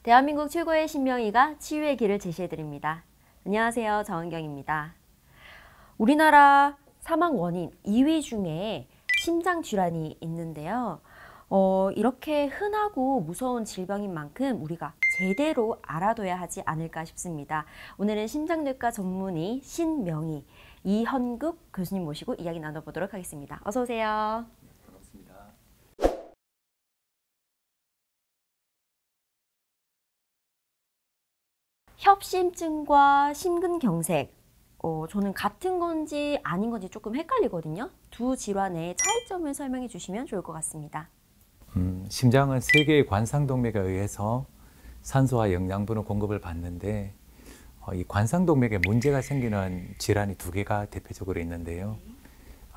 대한민국 최고의 신명의가 치유의 길을 제시해드립니다. 안녕하세요. 정은경입니다. 우리나라 사망 원인 2위 중에 심장질환이 있는데요. 이렇게 흔하고 무서운 질병인 만큼 우리가 제대로 알아둬야 하지 않을까 싶습니다. 오늘은 심장내과 전문의 신명의 이현국 교수님 모시고 이야기 나눠보도록 하겠습니다. 어서 오세요. 반갑습니다. 협심증과 심근경색, 저는 같은 건지 아닌 건지 조금 헷갈리거든요. 두 질환의 차이점을 설명해 주시면 좋을 것 같습니다. 심장은 세 개의 관상동맥에 의해서 산소와 영양분의 공급을 받는데 이 관상동맥에 문제가 생기는 질환이 두 개가 대표적으로 있는데요.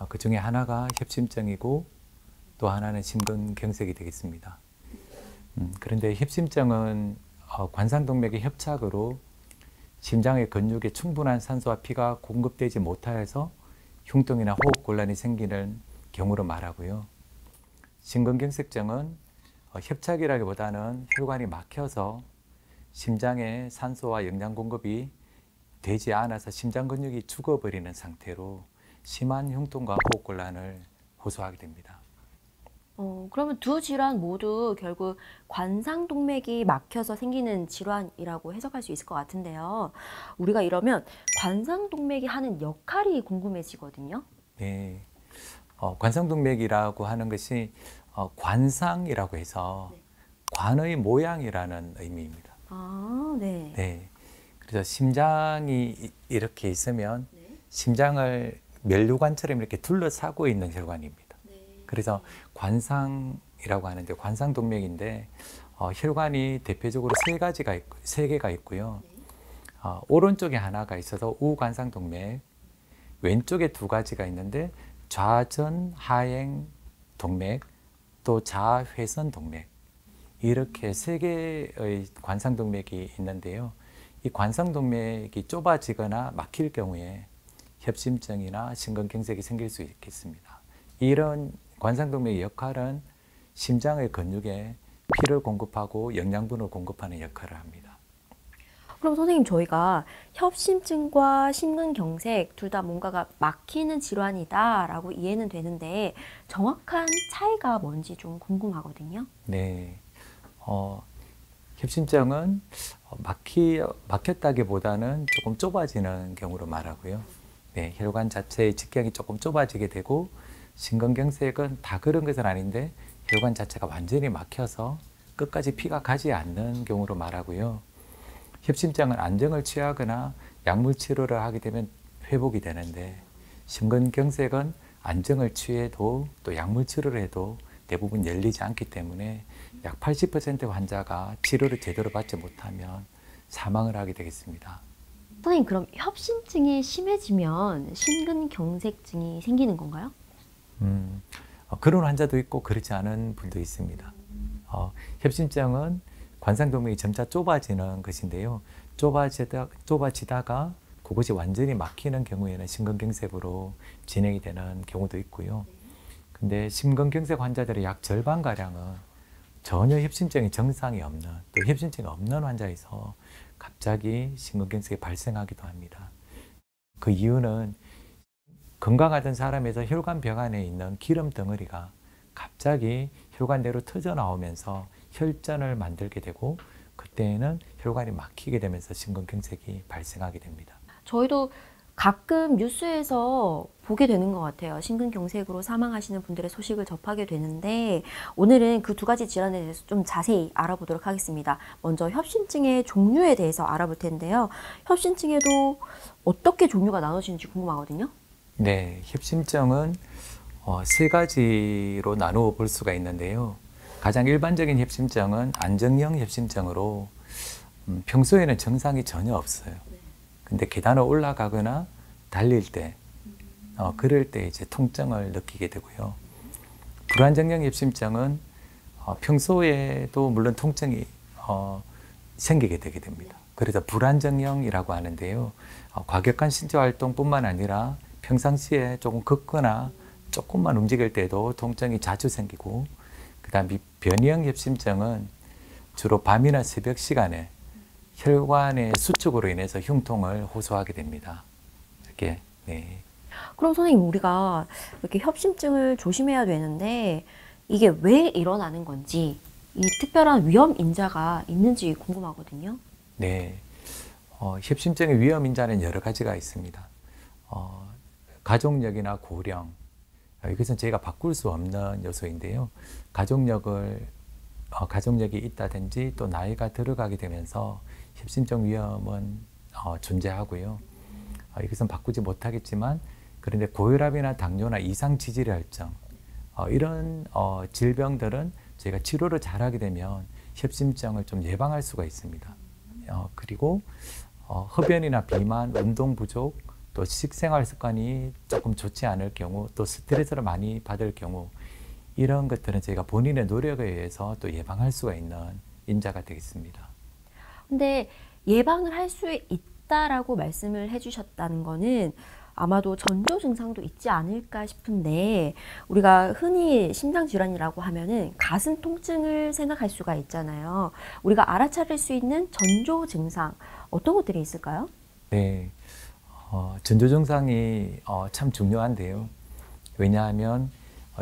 그 중에 하나가 협심증이고 또 하나는 심근경색이 되겠습니다. 그런데 협심증은 관상동맥의 협착으로 심장의 근육에 충분한 산소와 피가 공급되지 못하여서 흉통이나 호흡곤란이 생기는 경우로 말하고요. 심근경색증은 협착이라기보다는 혈관이 막혀서 심장에 산소와 영양 공급이 되지 않아서 심장 근육이 죽어버리는 상태로 심한 흉통과 호흡곤란을 호소하게 됩니다. 그러면 두 질환 모두 결국 관상동맥이 막혀서 생기는 질환이라고 해석할 수 있을 것 같은데요. 우리가 이러면 관상동맥이 하는 역할이 궁금해지거든요. 네, 관상동맥이라고 하는 것이 관상이라고 해서 관의 모양이라는 의미입니다. 아, 네. 네, 그래서 심장이 이렇게 있으면 심장을 면류관처럼 이렇게 둘러싸고 있는 혈관입니다. 그래서 관상이라고 하는데 관상동맥인데 혈관이 대표적으로 세 개가 있고요. 오른쪽에 하나가 있어서 우관상동맥, 왼쪽에 두 가지가 있는데 좌전 하행 동맥, 또 좌회선 동맥, 이렇게 세 개의 관상동맥이 있는데요. 이 관상동맥이 좁아지거나 막힐 경우에 협심증이나 심근경색이 생길 수 있겠습니다. 이런 관상동맥의 역할은 심장의 근육에 피를 공급하고 영양분을 공급하는 역할을 합니다. 그럼 선생님, 저희가 협심증과 심근경색 둘 다 뭔가가 막히는 질환이다라고 이해는 되는데 정확한 차이가 뭔지 좀 궁금하거든요. 네, 협심증은 막혔다기보다는 조금 좁아지는 경우로 말하고요. 네, 혈관 자체의 직경이 조금 좁아지게 되고, 심근경색은 다 그런 것은 아닌데 혈관 자체가 완전히 막혀서 끝까지 피가 가지 않는 경우로 말하고요. 협심증은 안정을 취하거나 약물 치료를 하게 되면 회복이 되는데, 심근경색은 안정을 취해도 또 약물 치료를 해도 대부분 열리지 않기 때문에 약 80% 환자가 치료를 제대로 받지 못하면 사망을 하게 되겠습니다. 선생님, 그럼 협심증이 심해지면 심근경색증이 생기는 건가요? 그런 환자도 있고 그렇지 않은 분도 있습니다. 협심증은 관상동맥이 점차 좁아지는 것인데요. 좁아지다가 그것이 완전히 막히는 경우에는 심근경색으로 진행이 되는 경우도 있고요. 근데 심근경색 환자들의 약 절반가량은 전혀 협심증이 정상이 없는, 또 협심증이 없는 환자에서 갑자기 심근경색이 발생하기도 합니다. 그 이유는 건강하던 사람에서 혈관벽 안에 있는 기름 덩어리가 갑자기 혈관 내로 터져 나오면서 혈전을 만들게 되고, 그때는 혈관이 막히게 되면서 심근경색이 발생하게 됩니다. 저희도 가끔 뉴스에서 보게 되는 것 같아요. 심근경색으로 사망하시는 분들의 소식을 접하게 되는데 오늘은 그 두 가지 질환에 대해서 좀 자세히 알아보도록 하겠습니다. 먼저 협심증의 종류에 대해서 알아볼 텐데요. 협심증에도 어떻게 종류가 나눠지는지 궁금하거든요. 네, 협심증은 세 가지로 나누어 볼 수가 있는데요. 가장 일반적인 협심증은 안정형 협심증으로 평소에는 증상이 전혀 없어요. 근데 계단을 올라가거나 달릴 때, 그럴 때 이제 통증을 느끼게 되고요. 불안정형 협심증은 평소에도 물론 통증이 생기게 되게 됩니다. 그래서 불안정형이라고 하는데요. 과격한 신체 활동뿐만 아니라 평상시에 조금 걷거나 조금만 움직일 때도 통증이 자주 생기고, 그 다음에 변이형 협심증은 주로 밤이나 새벽 시간에 혈관의 수축으로 인해서 흉통을 호소하게 됩니다. 이렇게. 네. 그럼 선생님, 우리가 이렇게 협심증을 조심해야 되는데 이게 왜 일어나는 건지, 이 특별한 위험 인자가 있는지 궁금하거든요. 네. 협심증의 위험 인자는 여러 가지가 있습니다. 가족력이나 고령, 이것은 저희가 바꿀 수 없는 요소인데요. 가족력이 있다든지 또 나이가 들어가게 되면서 협심증 위험은 존재하고요. 이것은 바꾸지 못하겠지만, 그런데 고혈압이나 당뇨나 이상 지질혈증, 이런 질병들은 저희가 치료를 잘하게 되면 협심증을 좀 예방할 수가 있습니다. 그리고 흡연이나 비만, 운동 부족, 또 식생활 습관이 조금 좋지 않을 경우, 또 스트레스를 많이 받을 경우, 이런 것들은 저희가 본인의 노력에 의해서 또 예방할 수가 있는 인자가 되겠습니다. 근데 예방을 할 수 있다라고 말씀을 해주셨다는 거는 아마도 전조 증상도 있지 않을까 싶은데, 우리가 흔히 심장질환이라고 하면은 가슴 통증을 생각할 수가 있잖아요. 우리가 알아차릴 수 있는 전조 증상, 어떤 것들이 있을까요? 네, 전조 증상이 참 중요한데요. 왜냐하면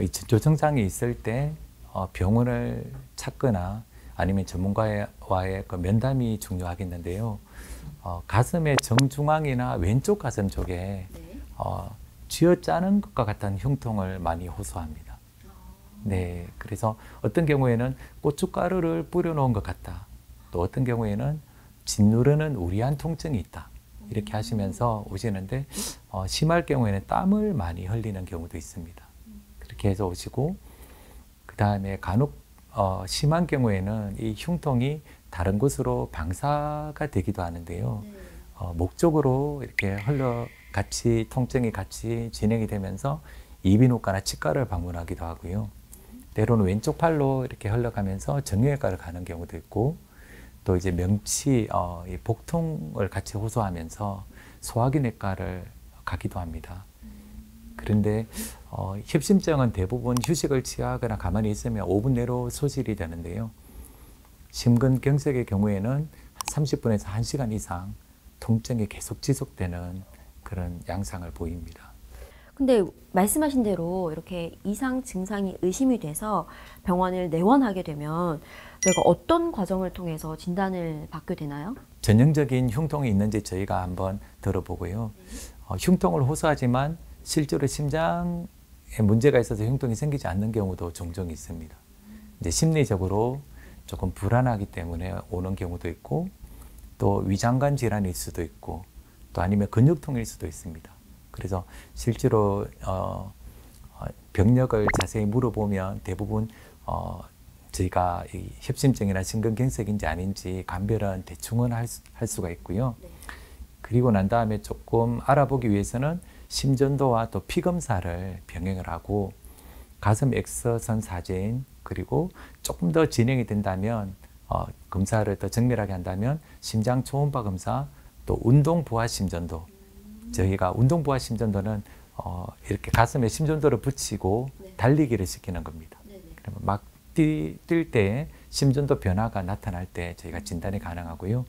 이 전조 증상이 있을 때 병원을 찾거나 아니면 전문가와의 그 면담이 중요하겠는데요. 가슴의 정중앙이나 왼쪽 가슴 쪽에 쥐어짜는 것과 같은 흉통을 많이 호소합니다. 네, 그래서 어떤 경우에는 고춧가루를 뿌려놓은 것 같다. 또 어떤 경우에는 짓누르는 우리한 통증이 있다. 이렇게 하시면서 오시는데, 심할 경우에는 땀을 많이 흘리는 경우도 있습니다. 그렇게 해서 오시고, 그 다음에 간혹 심한 경우에는 이 흉통이 다른 곳으로 방사가 되기도 하는데요. 목 쪽으로 이렇게 같이 통증이 같이 진행이 되면서 이비인후과나 치과를 방문하기도 하고요. 때로는 왼쪽 팔로 이렇게 흘러가면서 정형외과를 가는 경우도 있고, 또 이제 명치, 이 복통을 같이 호소하면서 소화기내과를 가기도 합니다. 그런데 협심증은 대부분 휴식을 취하거나 가만히 있으면 5분 내로 소실이 되는데요. 심근경색의 경우에는 한 30분에서 1시간 이상 통증이 계속 지속되는 그런 양상을 보입니다. 근데 말씀하신 대로 이렇게 이상 증상이 의심이 돼서 병원을 내원하게 되면 저희가 어떤 과정을 통해서 진단을 받게 되나요? 전형적인 흉통이 있는지 저희가 한번 들어보고요. 흉통을 호소하지만 실제로 심장에 문제가 있어서 흉통이 생기지 않는 경우도 종종 있습니다. 이제 심리적으로 조금 불안하기 때문에 오는 경우도 있고, 또 위장관 질환일 수도 있고, 또 아니면 근육통일 수도 있습니다. 그래서 실제로 병력을 자세히 물어보면 대부분 저희가 이 협심증이나 심근경색인지 아닌지 감별은 대충은 할 수가 있고요. 그리고 난 다음에 조금 알아보기 위해서는 심전도와 또 피검사를 병행을 하고, 가슴 X선 사진, 그리고 조금 더 진행이 된다면 검사를 더 정밀하게 한다면 심장 초음파 검사, 또 운동 부하 심전도. 저희가 운동 부하 심전도는 이렇게 가슴에 심전도를 붙이고 달리기를 시키는 겁니다. 그러면 막 뛸 때 심전도 변화가 나타날 때 저희가 진단이 가능하고요.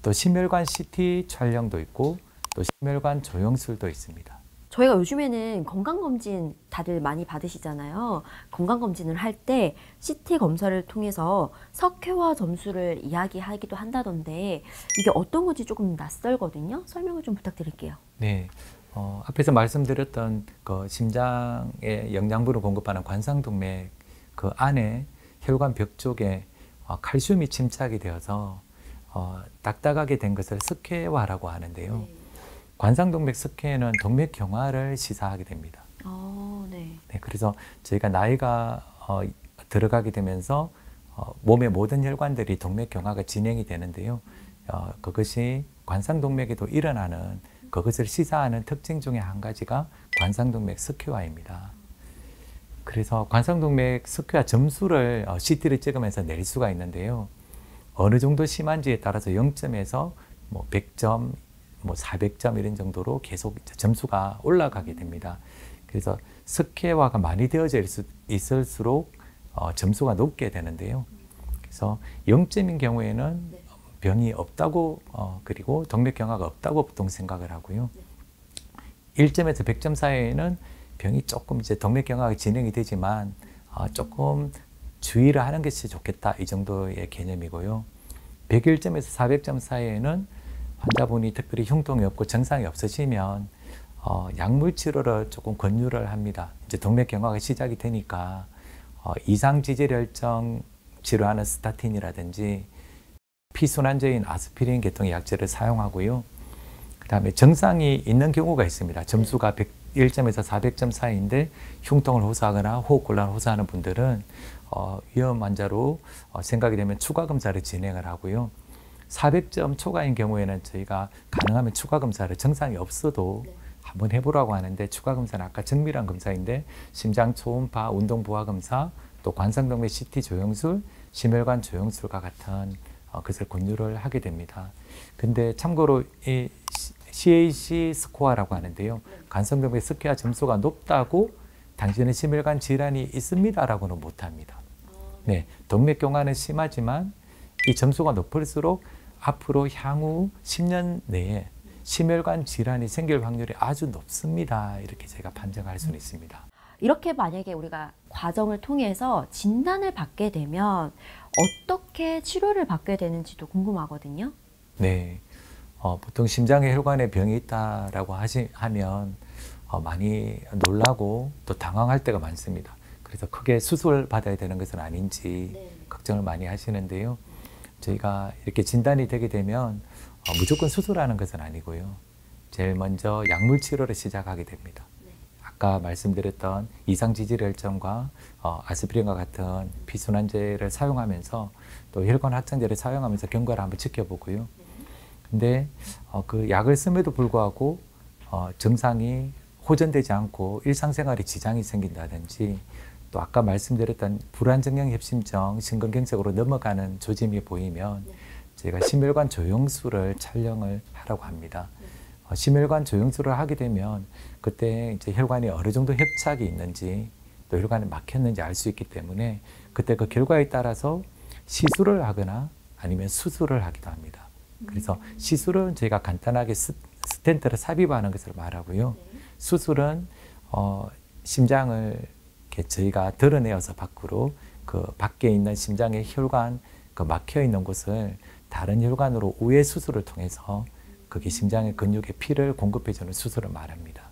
또 심혈관 CT 촬영도 있고, 또 심혈관 조영술도 있습니다. 저희가 요즘에는 건강검진 다들 많이 받으시잖아요. 건강검진을 할 때 CT 검사를 통해서 석회화 점수를 이야기하기도 한다던데, 이게 어떤 건지 조금 낯설거든요. 설명을 좀 부탁드릴게요. 네, 앞에서 말씀드렸던 그 심장에 영양분을 공급하는 관상동맥 그 안에 혈관 벽 쪽에 칼슘이 침착이 되어서 딱딱하게 된 것을 석회화라고 하는데요. 관상동맥 석회는 동맥 경화를 시사하게 됩니다. 네. 네, 그래서 저희가 나이가 들어가게 되면서 몸의 모든 혈관들이 동맥 경화가 진행이 되는데요. 그것이 관상동맥에도 일어나는 그것을 시사하는 특징 중에 한 가지가 관상동맥 석회화입니다. 그래서 관상동맥 석회화 점수를 CT를 찍으면서 낼 수가 있는데요. 어느 정도 심한지에 따라서 0점에서 뭐 100점, 뭐 400점 이런 정도로 계속 점수가 올라가게 됩니다. 그래서 석회화가 많이 되어져 있을수록 점수가 높게 되는데요. 그래서 0점인 경우에는 병이 없다고 그리고 동맥경화가 없다고 보통 생각을 하고요. 1점에서 100점 사이에는 병이 조금 이제 동맥경화가 진행이 되지만 조금 주의를 하는 것이 좋겠다 이 정도의 개념이고요. 101점에서 400점 사이에는 환자분이 특별히 흉통이 없고 증상이 없으시면 약물 치료를 조금 권유를 합니다. 이제 동맥경화가 시작이 되니까 이상지질혈증 치료하는 스타틴이라든지 피순환제인 아스피린 계통의 약제를 사용하고요. 그 다음에 증상이 있는 경우가 있습니다. 점수가 101점에서 400점 사이인데 흉통을 호소하거나 호흡곤란을 호소하는 분들은 위험 환자로 생각이 되면 추가 검사를 진행을 하고요. 400점 초과인 경우에는 저희가 가능하면 추가 검사를 증상이 없어도 한번 해보라고 하는데 추가 검사는 아까 정밀한 검사인데 심장 초음파, 운동 부하 검사, 또 관상동맥 CT 조영술, 심혈관 조영술과 같은 것을 권유를 하게 됩니다. 근데 참고로 이 CAC 스코어라고 하는데요. 관상동맥 스코어 점수가 높다고 당신은 심혈관 질환이 있습니다라고는 못합니다. 네, 동맥경화는 심하지만 이 점수가 높을수록 앞으로 향후 10년 내에 심혈관 질환이 생길 확률이 아주 높습니다. 이렇게 제가 판정할 수는 있습니다. 이렇게 만약에 우리가 과정을 통해서 진단을 받게 되면 어떻게 치료를 받게 되는지도 궁금하거든요. 네, 보통 심장에 혈관에 병이 있다라고 하면 많이 놀라고 또 당황할 때가 많습니다. 그래서 크게 수술 받아야 되는 것은 아닌지 걱정을 많이 하시는데요. 저희가 이렇게 진단이 되게 되면 무조건 수술하는 것은 아니고요. 제일 먼저 약물 치료를 시작하게 됩니다. 아까 말씀드렸던 이상지질혈증과 아스피린과 같은 피순환제를 사용하면서 또 혈관 확장제를 사용하면서 경과를 한번 지켜보고요. 근데 그 약을 씀에도 불구하고 증상이 호전되지 않고 일상생활에 지장이 생긴다든지 또 아까 말씀드렸던 불안정형 협심증, 심근경색으로 넘어가는 조짐이 보이면 저희가 심혈관 조영술을 촬영을 하라고 합니다. 심혈관 조영술을 하게 되면 그때 이제 혈관이 어느 정도 협착이 있는지 또 혈관이 막혔는지 알 수 있기 때문에 그때 그 결과에 따라서 시술을 하거나 아니면 수술을 하기도 합니다. 그래서 시술은 저희가 간단하게 스텐트를 삽입하는 것을 말하고요. 수술은 심장을 이렇게 저희가 드러내어서 밖으로 그 밖에 있는 심장의 혈관 그 막혀 있는 곳을 다른 혈관으로 우회 수술을 통해서 그게 심장의 근육에 피를 공급해주는 수술을 말합니다.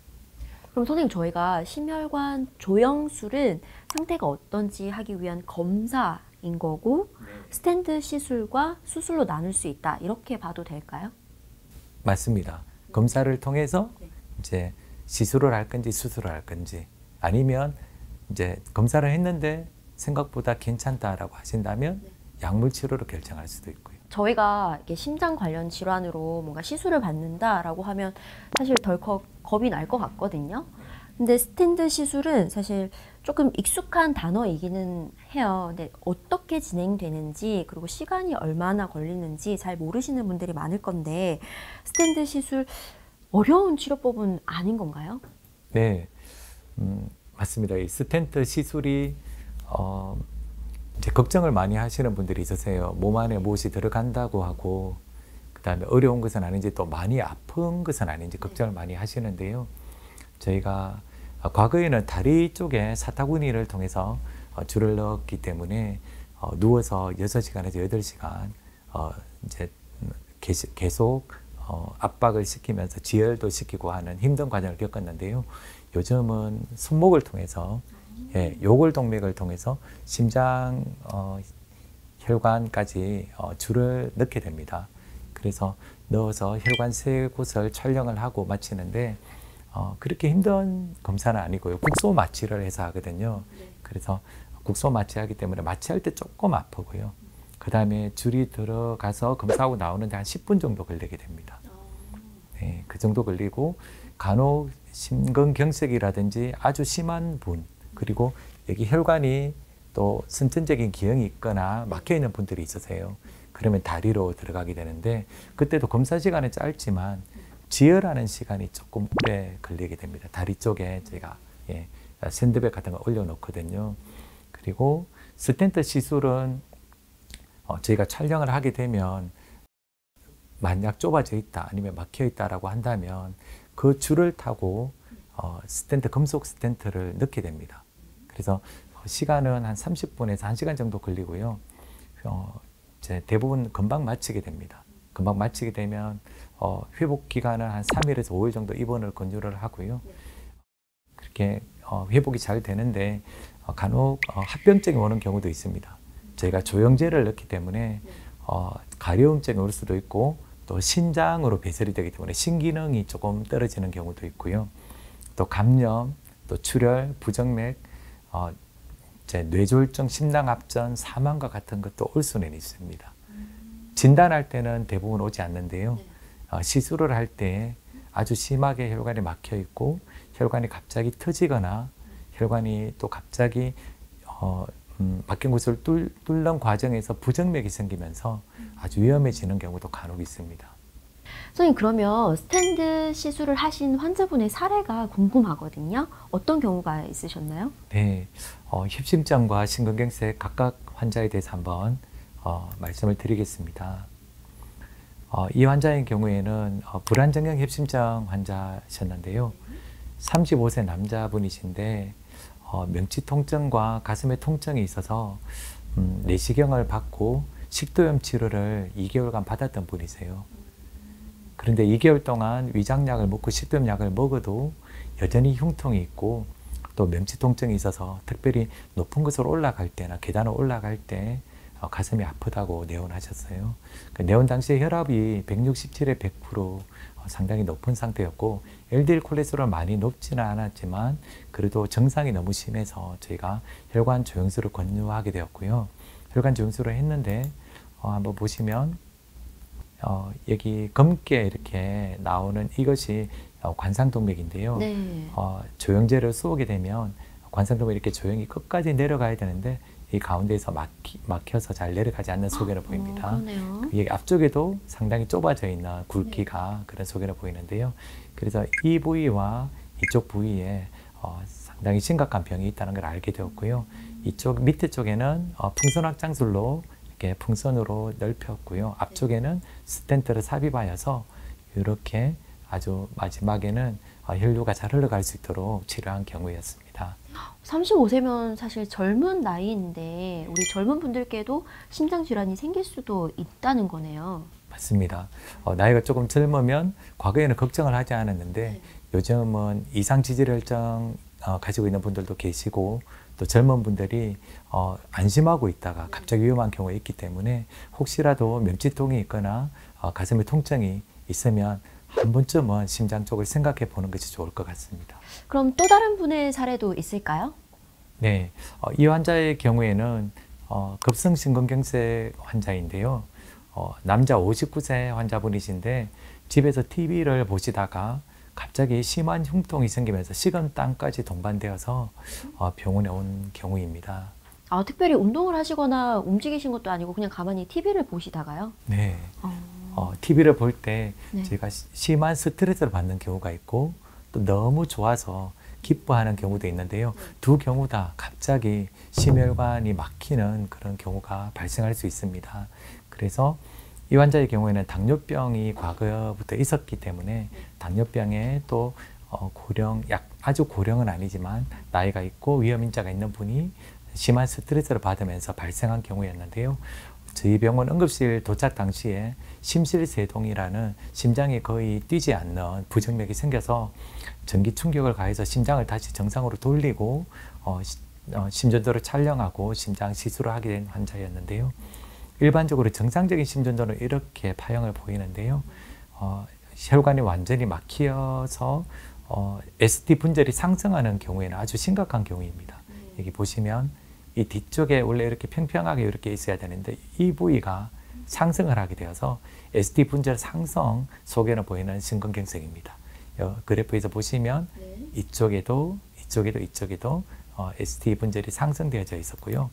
그럼 선생님 저희가 심혈관 조영술은 상태가 어떤지 하기 위한 검사인 거고 스텐트 시술과 수술로 나눌 수 있다 이렇게 봐도 될까요? 맞습니다. 검사를 통해서 이제 시술을 할 건지 수술을 할 건지 아니면 이제 검사를 했는데 생각보다 괜찮다라고 하신다면 약물 치료로 결정할 수도 있고요. 저희가 이렇게 심장 관련 질환으로 뭔가 시술을 받는다라고 하면 사실 덜 겁이 날 것 같거든요. 근데 스텐트 시술은 사실 조금 익숙한 단어이기는 해요. 근데 어떻게 진행되는지 그리고 시간이 얼마나 걸리는지 잘 모르시는 분들이 많을 건데 스텐트 시술 어려운 치료법은 아닌 건가요? 네, 맞습니다. 이 스텐트 시술이 이제 걱정을 많이 하시는 분들이 있으세요. 몸 안에 무엇이 들어간다고 하고 그다음에 어려운 것은 아닌지 또 많이 아픈 것은 아닌지 걱정을 많이 하시는데요. 저희가 과거에는 다리 쪽에 사타구니를 통해서 줄을 넣었기 때문에 누워서 6시간에서 8시간 이제 계속 압박을 시키면서 지혈도 시키고 하는 힘든 과정을 겪었는데요. 요즘은 손목을 통해서 요골동맥을 통해서 심장 혈관까지 줄을 넣게 됩니다. 그래서 넣어서 혈관 3곳을 촬영을 하고 마치는데 그렇게 힘든 검사는 아니고요. 국소 마취를 해서 하거든요. 그래서 국소 마취하기 때문에 마취할 때 조금 아프고요. 그 다음에 줄이 들어가서 검사하고 나오는데 한 10분 정도 걸리게 됩니다. 네, 그 정도 걸리고 간혹 심근경색이라든지 아주 심한 분 그리고 여기 혈관이 또 선천적인 기형이 있거나 막혀 있는 분들이 있으세요. 그러면 다리로 들어가게 되는데 그때도 검사 시간은 짧지만 지혈하는 시간이 조금 오래 걸리게 됩니다. 다리 쪽에 제가 샌드백 같은 거 올려놓거든요. 그리고 스텐트 시술은 저희가 촬영을 하게 되면 만약 좁아져 있다 아니면 막혀 있다라고 한다면 그 줄을 타고 스텐트, 금속 스텐트를 넣게 됩니다. 그래서 시간은 한 30분에서 1시간 정도 걸리고요. 이제 대부분 금방 마치게 됩니다. 금방 마치게 되면 회복 기간은 한 3일에서 5일 정도 입원을 권유를 하고요. 그렇게 회복이 잘 되는데 간혹 합병증이 오는 경우도 있습니다. 저희가 조영제를 넣기 때문에 가려움증이 올 수도 있고 또 신장으로 배설이 되기 때문에 신기능이 조금 떨어지는 경우도 있고요. 또 감염, 또 출혈, 부정맥, 이제 뇌졸중, 심낭합전, 사망과 같은 것도 올 수는 있습니다. 진단할 때는 대부분 오지 않는데요. 시술을 할 때 아주 심하게 혈관이 막혀 있고 혈관이 갑자기 터지거나 혈관이 또 갑자기 막힌 곳을 뚫는 과정에서 부정맥이 생기면서 아주 위험해지는 경우도 간혹 있습니다. 선생님, 그러면 스텐트 시술을 하신 환자분의 사례가 궁금하거든요. 어떤 경우가 있으셨나요? 네, 협심증과 심근경색 각각 환자에 대해서 한번 말씀을 드리겠습니다. 이 환자의 경우에는 불안정형 협심증 환자셨는데요. 35세 남자분이신데 명치 통증과 가슴에 통증이 있어서 내시경을 받고 식도염 치료를 2개월간 받았던 분이세요. 그런데 2개월 동안 위장약을 먹고 식도염 약을 먹어도 여전히 흉통이 있고 또 명치 통증이 있어서 특별히 높은 곳으로 올라갈 때나 계단을 올라갈 때 가슴이 아프다고 내원하셨어요. 그 내원 당시에 혈압이 167에 100% 상당히 높은 상태였고 LDL 콜레스테롤 많이 높지는 않았지만 그래도 증상이 너무 심해서 저희가 혈관 조영술을 권유하게 되었고요. 혈관 조영술을 했는데 한번 보시면 여기 검게 이렇게 나오는 이것이 관상동맥인데요. 네. 조영제를 쏘게 되면 관상동맥 이렇게 조영이 끝까지 내려가야 되는데 이 가운데에서 막혀서 잘 내려가지 않는 소견을 보입니다. 그러네요. 여기 앞쪽에도 상당히 좁아져 있는 굵기가 그런 소견을 보이는데요. 그래서 이 부위와 이쪽 부위에 상당히 심각한 병이 있다는 걸 알게 되었고요. 이쪽 밑에 쪽에는 풍선확장술로 이렇게 풍선으로 넓혔고요. 앞쪽에는 스텐트를 삽입하여서 이렇게 아주 마지막에는 혈류가 잘 흘러갈 수 있도록 치료한 경우였습니다. 35세면 사실 젊은 나이인데 우리 젊은 분들께도 심장 질환이 생길 수도 있다는 거네요. 맞습니다. 나이가 조금 젊으면 과거에는 걱정을 하지 않았는데 요즘은 이상 지질혈증 가지고 있는 분들도 계시고 또 젊은 분들이 안심하고 있다가 갑자기 위험한 경우가 있기 때문에 혹시라도 명치통이 있거나 가슴에 통증이 있으면 한 번쯤은 심장 쪽을 생각해 보는 것이 좋을 것 같습니다. 그럼 또 다른 분의 사례도 있을까요? 네, 이 환자의 경우에는 급성 심근경색 환자인데요. 남자 59세 환자분이신데 집에서 TV를 보시다가 갑자기 심한 흉통이 생기면서 식은땀까지 동반되어서 병원에 온 경우입니다. 특별히 운동을 하시거나 움직이신 것도 아니고 그냥 가만히 TV를 보시다가요? 네. TV를 볼 때 네. 제가 심한 스트레스를 받는 경우가 있고 또 너무 좋아서 기뻐하는 경우도 있는데요. 두 경우 다 갑자기 심혈관이 막히는 그런 경우가 발생할 수 있습니다. 그래서 이 환자의 경우에는 당뇨병이 과거부터 있었기 때문에 당뇨병에 또 고령, 아주 고령은 아니지만 나이가 있고 위험인자가 있는 분이 심한 스트레스를 받으면서 발생한 경우였는데요. 저희 병원 응급실 도착 당시에 심실세동이라는 심장이 거의 뛰지 않는 부정맥이 생겨서 전기 충격을 가해서 심장을 다시 정상으로 돌리고 심전도를 촬영하고 심장 시술을 하게 된 환자였는데요. 일반적으로 정상적인 심전도는 이렇게 파형을 보이는데요. 혈관이 완전히 막혀서 ST 분절이 상승하는 경우에는 아주 심각한 경우입니다. 여기 보시면 이 뒤쪽에 원래 이렇게 평평하게 이렇게 있어야 되는데 이 부위가 상승을 하게 되어서 ST 분절 상승 속에는 보이는 심근경색입니다. 그래프에서 보시면 이쪽에도 ST 분절이 상승되어져 있었고요.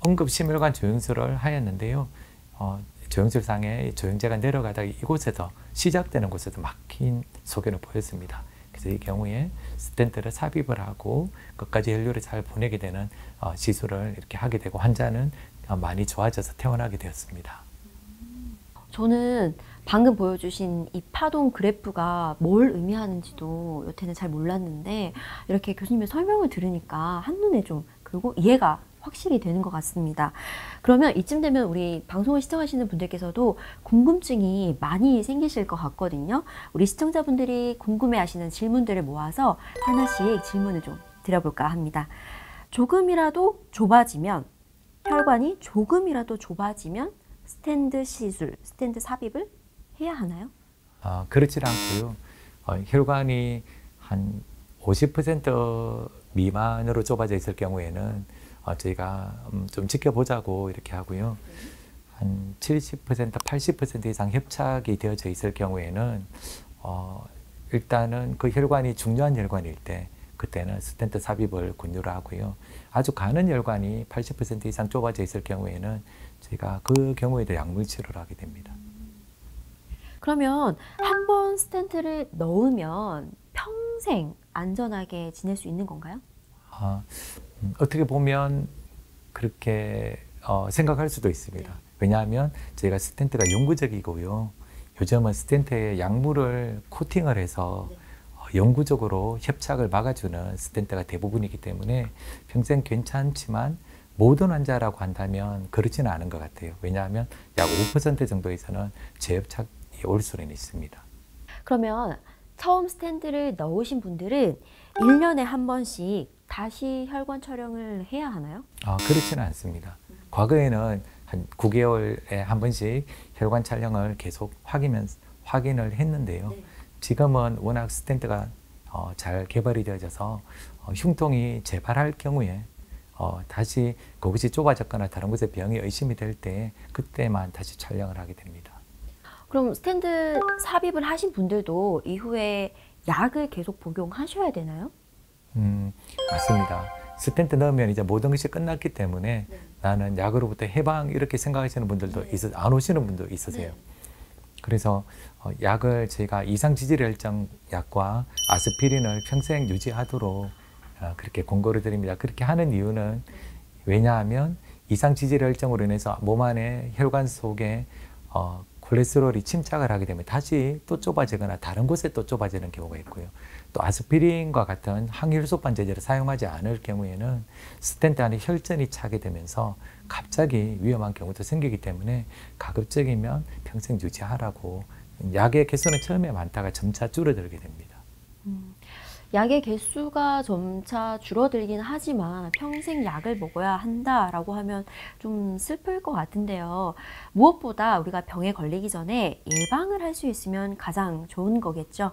응급심혈관 조영술을 하였는데요. 조영술상에 조영제가 내려가다가 이곳에서 시작되는 곳에서 막힌 소견을 보였습니다. 그래서 이 경우에 스텐트를 삽입을 하고 끝까지 혈류를 잘 보내게 되는 시술을 이렇게 하게 되고 환자는 많이 좋아져서 퇴원하게 되었습니다. 저는 방금 보여주신 이 파동 그래프가 뭘 의미하는지도 여태는 잘 몰랐는데 이렇게 교수님의 설명을 들으니까 한눈에 좀 그리고 이해가 확실히 되는 것 같습니다. 그러면 이쯤 되면 우리 방송을 시청하시는 분들께서도 궁금증이 많이 생기실 것 같거든요. 우리 시청자분들이 궁금해하시는 질문들을 모아서 하나씩 질문을 좀 드려볼까 합니다. 조금이라도 좁아지면 혈관이 조금이라도 좁아지면 스텐트 시술, 스텐트 삽입을 해야 하나요? 그렇지 않고요. 혈관이 한 50% 미만으로 좁아져 있을 경우에는 저희가 좀 지켜보자고 이렇게 하고요. 한 70%, 80% 이상 협착이 되어져 있을 경우에는 일단은 그 혈관이 중요한 혈관일 때 그때는 스텐트 삽입을 권유를 하고요. 아주 가는 혈관이 80% 이상 좁아져 있을 경우에는 저희가 그 경우에도 약물 치료를 하게 됩니다. 그러면 한 번 스텐트를 넣으면 평생 안전하게 지낼 수 있는 건가요? 어떻게 보면 그렇게 생각할 수도 있습니다. 왜냐하면 저희가 스텐트가 영구적이고요. 요즘은 스텐트에 약물을 코팅을 해서 영구적으로 협착을 막아주는 스텐트가 대부분이기 때문에 평생 괜찮지만 모든 환자라고 한다면 그렇지는 않은 것 같아요. 왜냐하면 약 5% 정도에서는 재협착이 올 수는 있습니다. 그러면 처음 스텐트를 넣으신 분들은 1년에 한 번씩 다시 혈관 촬영을 해야 하나요? 그렇지는 않습니다. 과거에는 한 9개월에 한 번씩 혈관 촬영을 계속 확인을 했는데요. 네. 지금은 워낙 스텐트가 잘 개발이 되어져서 흉통이 재발할 경우에 다시 그것이 좁아졌거나 다른 곳에 병이 의심이 될 때 그때만 다시 촬영을 하게 됩니다. 그럼 스텐트 삽입을 하신 분들도 이후에 약을 계속 복용하셔야 되나요? 맞습니다. 스텐트 넣으면 이제 모든 것이 끝났기 때문에 나는 약으로부터 해방 이렇게 생각하시는 분들도 안 오시는 분도 있으세요. 그래서 약을 저희가 이상 지질혈증 약과 아스피린을 평생 유지하도록 그렇게 권고를 드립니다. 그렇게 하는 이유는 왜냐하면 이상 지질혈증으로 인해서 몸 안에 혈관 속에 콜레스테롤이 침착을 하게 되면 다시 또 좁아지거나 다른 곳에 또 좁아지는 경우가 있고요. 또 아스피린과 같은 항혈소 반제제를 사용하지 않을 경우에는 스텐트 안에 혈전이 차게 되면서 갑자기 위험한 경우도 생기기 때문에 가급적이면 평생 유지하라고 약의 개수는 처음에 많다가 점차 줄어들게 됩니다. 약의 개수가 점차 줄어들긴 하지만 평생 약을 먹어야 한다라고 하면 좀 슬플 것 같은데요. 무엇보다 우리가 병에 걸리기 전에 예방을 할 수 있으면 가장 좋은 거겠죠.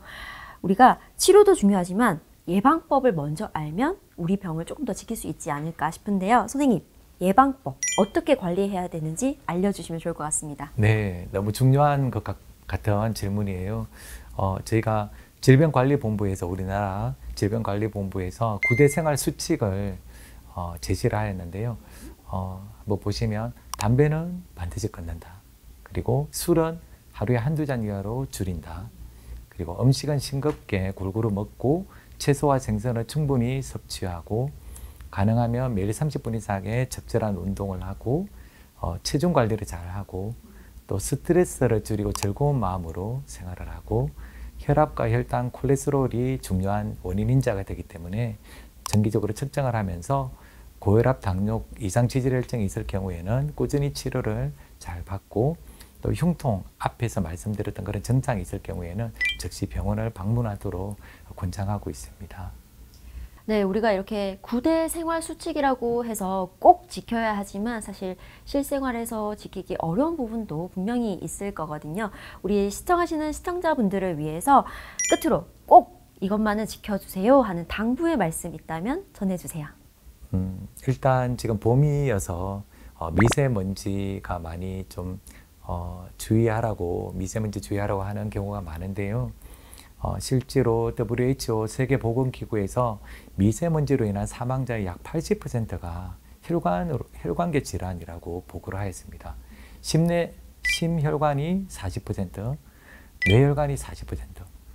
우리가 치료도 중요하지만 예방법을 먼저 알면 우리 병을 조금 더 지킬 수 있지 않을까 싶은데요. 선생님, 예방법 어떻게 관리해야 되는지 알려주시면 좋을 것 같습니다. 네, 너무 중요한 것 같은 질문이에요. 저희가 질병관리본부에서 우리나라 질병관리본부에서 9대 생활 수칙을 제시를 하였는데요. 뭐 보시면 담배는 반드시 끊는다. 그리고 술은 하루에 한두 잔 이하로 줄인다. 그리고 음식은 싱겁게 골고루 먹고 채소와 생선을 충분히 섭취하고 가능하면 매일 30분 이상의 적절한 운동을 하고 체중 관리를 잘 하고 또 스트레스를 줄이고 즐거운 마음으로 생활을 하고 혈압과 혈당, 콜레스테롤이 중요한 원인인자가 되기 때문에 정기적으로 측정을 하면서 고혈압, 당뇨, 이상 지질혈증이 있을 경우에는 꾸준히 치료를 잘 받고 또 흉통, 앞에서 말씀드렸던 그런 증상이 있을 경우에는 즉시 병원을 방문하도록 권장하고 있습니다. 네, 우리가 이렇게 9대 생활 수칙이라고 해서 꼭 지켜야 하지만 사실 실생활에서 지키기 어려운 부분도 분명히 있을 거거든요. 우리 시청하시는 시청자분들을 위해서 끝으로 꼭 이것만은 지켜주세요 하는 당부의 말씀 있다면 전해주세요. 일단 지금 봄이어서 미세먼지가 많이 좀 주의하라고 미세먼지 주의하라고 하는 경우가 많은데요. 실제로 WHO 세계보건기구에서 미세먼지로 인한 사망자의 약 80%가 혈관계 질환이라고 보고를 하였습니다. 심혈관이 40%, 뇌혈관이 40%.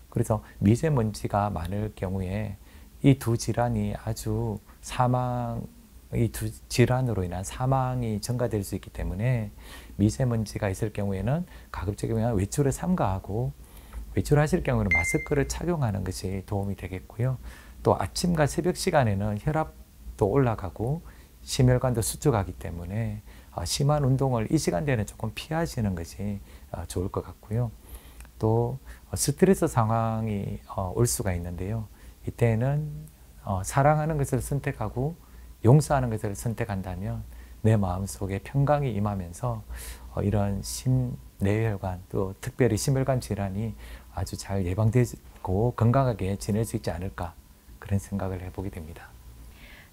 그래서 미세먼지가 많을 경우에 이 두 질환이 아주 사망의 이 두 질환으로 인한 사망이 증가될 수 있기 때문에 미세먼지가 있을 경우에는 가급적이면 외출을 삼가하고 외출하실 경우는 마스크를 착용하는 것이 도움이 되겠고요. 또 아침과 새벽 시간에는 혈압도 올라가고 심혈관도 수축하기 때문에 심한 운동을 이 시간대에는 조금 피하시는 것이 좋을 것 같고요. 또 스트레스 상황이 올 수가 있는데요. 이때는 사랑하는 것을 선택하고 용서하는 것을 선택한다면 내 마음속에 평강이 임하면서 이런 뇌혈관 또 특별히 심혈관 질환이 아주 잘 예방되고 건강하게 지낼 수 있지 않을까 그런 생각을 해보게 됩니다.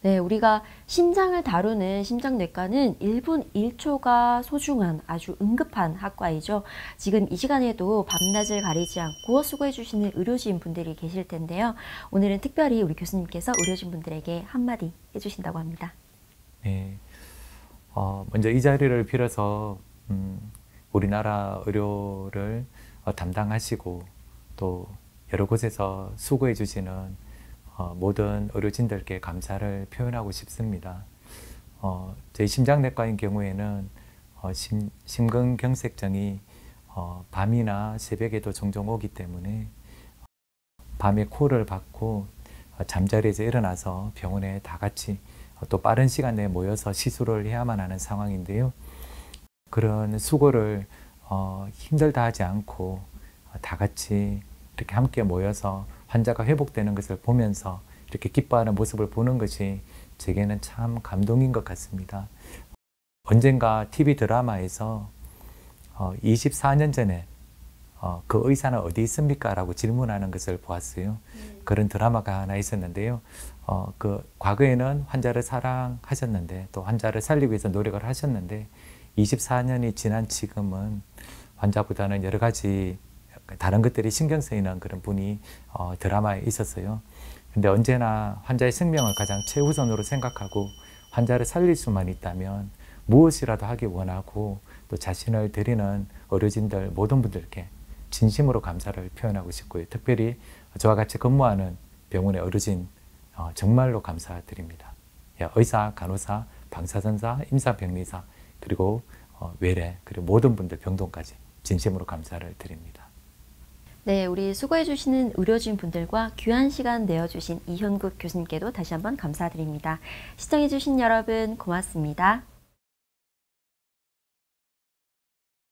네, 우리가 심장을 다루는 심장내과는 1분 1초가 소중한 아주 응급한 학과이죠. 지금 이 시간에도 밤낮을 가리지 않고 수고해 주시는 의료진 분들이 계실 텐데요. 오늘은 특별히 우리 교수님께서 의료진 분들에게 한마디 해주신다고 합니다. 네, 먼저 이 자리를 빌어서 우리나라 의료를 담당하시고 또 여러 곳에서 수고해 주시는 모든 의료진들께 감사를 표현하고 싶습니다. 저희 심장내과인 경우에는 심근경색증이 밤이나 새벽에도 종종 오기 때문에 밤에 콜을 받고 잠자리에서 일어나서 병원에 다 같이 또 빠른 시간 내에 모여서 시술을 해야만 하는 상황인데요. 그런 수고를 힘들다 하지 않고 다 같이 이렇게 함께 모여서 환자가 회복되는 것을 보면서 이렇게 기뻐하는 모습을 보는 것이 제게는 참 감동인 것 같습니다. 언젠가 TV 드라마에서 24년 전에 그 의사는 어디 있습니까? 라고 질문하는 것을 보았어요. 그런 드라마가 하나 있었는데요. 그 과거에는 환자를 사랑하셨는데 또 환자를 살리기 위해서 노력을 하셨는데 24년이 지난 지금은 환자보다는 여러 가지 다른 것들이 신경 쓰이는 그런 분이 드라마에 있었어요. 근데 언제나 환자의 생명을 가장 최우선으로 생각하고 환자를 살릴 수만 있다면 무엇이라도 하기 원하고 또 자신을 드리는 의료진들 모든 분들께 진심으로 감사를 표현하고 싶고요. 특별히 저와 같이 근무하는 병원의 의료진 정말로 감사드립니다. 의사, 간호사, 방사선사, 임상병리사 그리고 외래 그리고 모든 분들 병동까지 진심으로 감사를 드립니다. 네, 우리 수고해 주시는 의료진 분들과 귀한 시간 내어주신 이현국 교수님께도 다시 한번 감사드립니다. 시청해 주신 여러분 고맙습니다.